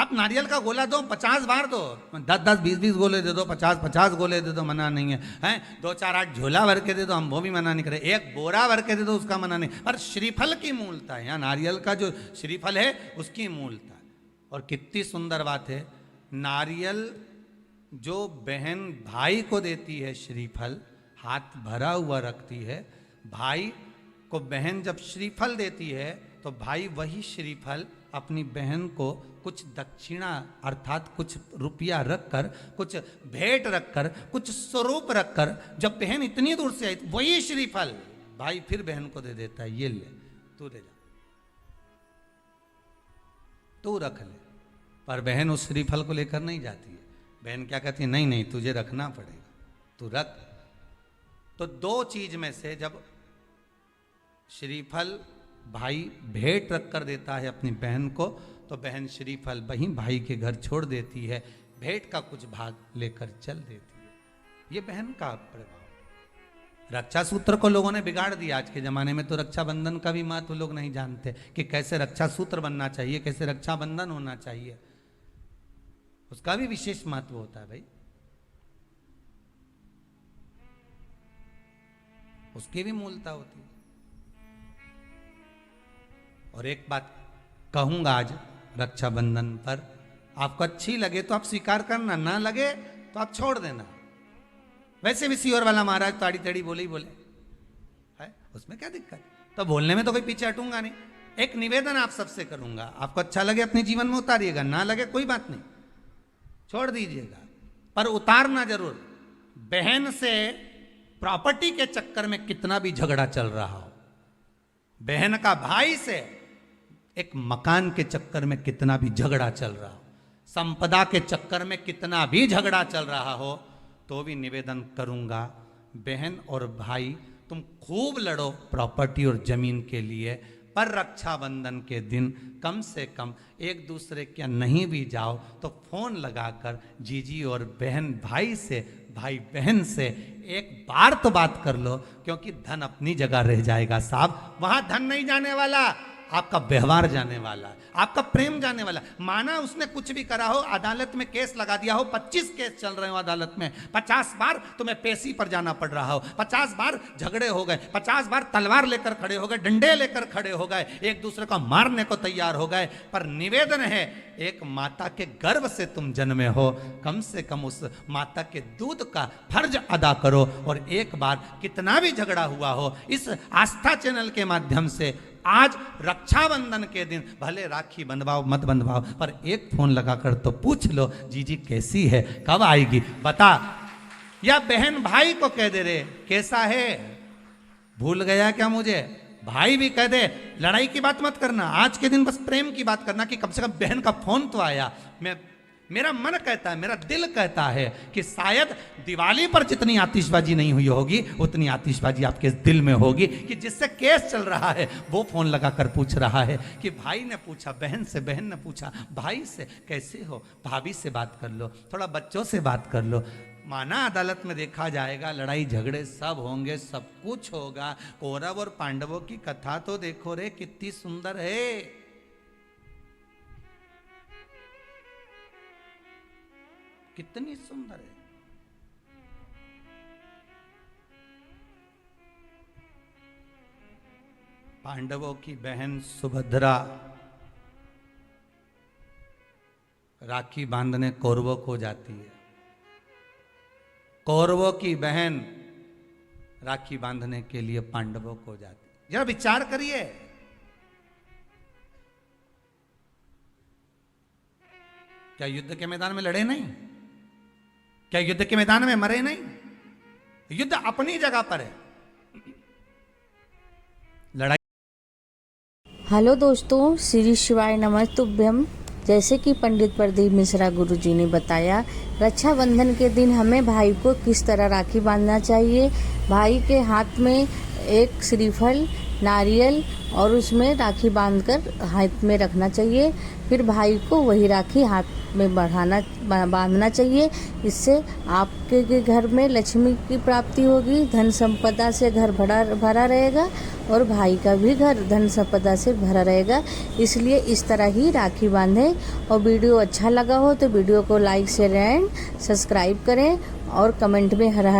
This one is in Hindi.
आप नारियल का गोला दो 50 बार दो, 10-10, 20-20 गोले दे दो, 50-50 गोले दे दो, मना नहीं है, हैं 2-4-8 झोला भर के दे दो, हम वो भी मना नहीं करे, एक बोरा भर के दे दो, उसका मना नहीं। पर श्रीफल की मूलता है, यहाँ नारियल का जो श्रीफल है उसकी मूलता है। और कितनी सुंदर बात है, नारियल जो बहन भाई को देती है श्रीफल, हाथ भरा हुआ रखती है, भाई को बहन जब श्रीफल देती है तो भाई वही श्रीफल अपनी बहन को कुछ दक्षिणा अर्थात कुछ रुपया रखकर, कुछ भेंट रखकर, कुछ स्वरूप रखकर, जब बहन इतनी दूर से आई वही श्रीफल भाई फिर बहन को दे देता है, ये ले तू ले जा, तू रख ले। पर बहन उस श्रीफल को लेकर नहीं जाती है, बहन क्या कहती है, नहीं नहीं तुझे रखना पड़ेगा, तू रख। तो दो चीज में से जब श्रीफल भाई भेंट रख कर देता है अपनी बहन को, तो बहन श्रीफल वहीं भाई के घर छोड़ देती है, भेंट का कुछ भाग लेकर चल देती है। ये बहन का प्रभाव। रक्षा सूत्र को लोगों ने बिगाड़ दिया आज के जमाने में, तो रक्षाबंधन का भी महत्व लोग नहीं जानते कि कैसे रक्षा सूत्र बनना चाहिए, कैसे रक्षाबंधन होना चाहिए, उसका भी विशेष महत्व होता है भाई, उसकी भी मूलता होती है। और एक बात कहूंगा आज रक्षाबंधन पर, आपको अच्छी लगे तो आप स्वीकार करना, ना लगे तो आप छोड़ देना। वैसे भी सीहोर वाला महाराज ताड़ी तड़ी बोले ही बोले है, उसमें क्या दिक्कत, तो बोलने में तो कोई पीछे हटूंगा नहीं। एक निवेदन आप सबसे करूंगा, आपको अच्छा लगे अपने जीवन में उतारिएगा, ना लगे कोई बात नहीं, छोड़ दीजिएगा, पर उतारना जरूर। बहन से प्रॉपर्टी के चक्कर में कितना भी झगड़ा चल रहा हो, बहन का भाई से एक मकान के चक्कर में कितना भी झगड़ा चल रहा हो, संपदा के चक्कर में कितना भी झगड़ा चल रहा हो, तो भी निवेदन करूंगा, बहन और भाई तुम खूब लड़ो प्रॉपर्टी और जमीन के लिए, पर रक्षाबंधन के दिन कम से कम एक दूसरे के नहीं भी जाओ तो फोन लगाकर जीजी और बहन भाई से, भाई बहन से एक बार तो बात कर लो, क्योंकि धन अपनी जगह रह जाएगा साहब, वहां धन नहीं जाने वाला, आपका व्यवहार जाने वाला, आपका प्रेम जाने वाला। माना उसने कुछ भी करा हो, अदालत में केस लगा दिया हो, 25 केस चल रहे हो अदालत में, 50 बार तुम्हें पेशी पर जाना पड़ रहा हो, 50 बार झगड़े हो गए, 50 बार तलवार लेकर खड़े हो गए, डंडे लेकर खड़े हो गए, एक दूसरे को मारने को तैयार हो गए, पर निवेदन है एक माता के गर्भ से तुम जन्मे हो, कम से कम उस माता के दूध का फर्ज अदा करो। और एक बार कितना भी झगड़ा हुआ हो, इस आस्था चैनल के माध्यम से आज रक्षाबंधन के दिन भले राखी बंधवाओ मत बंधवाओ, पर एक फोन लगाकर तो पूछ लो, जीजी कैसी है, कब आएगी बता, या बहन भाई को कह दे रे कैसा है, भूल गया क्या मुझे, भाई भी कह दे, लड़ाई की बात मत करना, आज के दिन बस प्रेम की बात करना, कि कम से कम बहन का फोन तो आया। मेरा मन कहता है, मेरा दिल कहता है कि शायद दिवाली पर जितनी आतिशबाजी नहीं हुई होगी उतनी आतिशबाजी आपके दिल में होगी, कि जिससे केस चल रहा है वो फोन लगाकर पूछ रहा है कि भाई ने पूछा बहन से, बहन ने पूछा भाई से, कैसे हो, भाभी से बात कर लो, थोड़ा बच्चों से बात कर लो। माना अदालत में देखा जाएगा, लड़ाई झगड़े सब होंगे, सब कुछ होगा, कौरव और पांडवों की कथा तो देखो रे कितनी सुंदर है, कितनी सुंदर है। पांडवों की बहन सुभद्रा राखी बांधने कौरवों को जाती है, कौरवों की बहन राखी बांधने के लिए पांडवों को जाती है। जरा विचार करिए, क्या युद्ध के मैदान में लड़े नहीं, क्या युद्ध के मैदान में मरे नहीं, युद्ध अपनी जगह पर है, लड़ाई। हेलो दोस्तों, श्री शिवाय नमस्तुभ्यम। जैसे कि पंडित प्रदीप मिश्रा गुरुजी ने बताया, रक्षाबंधन के दिन हमें भाई को किस तरह राखी बांधना चाहिए। भाई के हाथ में एक श्रीफल नारियल और उसमें राखी बांधकर हाथ में रखना चाहिए। फिर भाई को वही राखी हाथ में बांधना चाहिए। इससे आपके घर में लक्ष्मी की प्राप्ति होगी, धन संपदा से घर भरा रहेगा और भाई का भी घर धन संपदा से भरा रहेगा। इसलिए इस तरह ही राखी बांधें। और वीडियो अच्छा लगा हो तो वीडियो को लाइक शेयर एंड सब्सक्राइब करें और कमेंट में हर हर